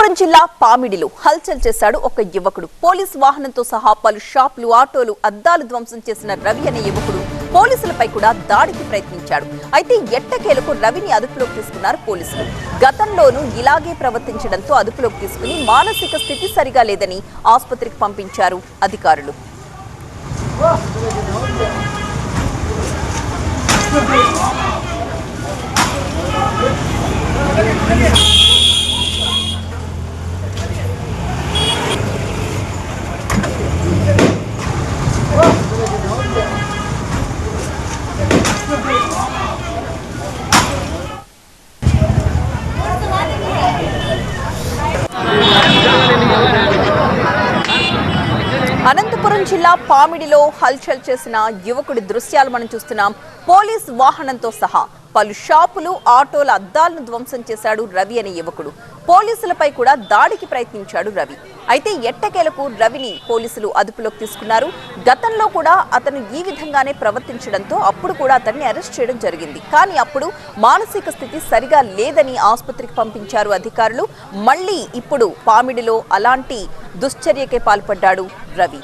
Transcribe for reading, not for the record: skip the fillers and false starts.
అనంతపురం జిల్లా పామిడిలో హల్చల్ చేశాడు ఒక యువకుడు. పోలీస్ వాహనంతో సహా పలు షాపులు, ఆటోలు, అద్దాలు ధ్వంసం చేసిన రవి అనే యువకుడు పోలీసులపై కూడా దాడికి ప్రయత్నించాడు. అయితే ఎట్టకేలకు రవిని అదుపులోకి తీసుకున్నారు పోలీసులు. గతంలోనూ ఇలాగే ప్రవర్తించడంతో అదుపులోకి తీసుకుని మానసిక స్థితి సరిగా లేదని ఆసుపత్రికి పంపించారు అధికారులు. అనంతపురం జిల్లా పామిడిలో హల్చల్ చేసిన యువకుడి దృశ్యాలు మనం చూస్తున్నాం. పోలీస్ వాహనంతో సహా పలు షాపులు, ఆటోల అద్దాలను ధ్వంసం చేశాడు రవి అనే యువకుడు. పోలీసులపై కూడా దాడికి ప్రయత్నించాడు రవి. అయితే ఎట్టకేలకు రవిని పోలీసులు అదుపులోకి తీసుకున్నారు. గతంలో కూడా అతను ఈ విధంగానే ప్రవర్తించడంతో అప్పుడు కూడా అతన్ని అరెస్ట్ చేయడం జరిగింది. కానీ అప్పుడు మానసిక స్థితి సరిగా లేదని ఆసుపత్రికి పంపించారు అధికారులు. మళ్ళీ ఇప్పుడు పామిడిలో అలాంటి దుశ్చర్యకే పాల్పడ్డాడు రవి.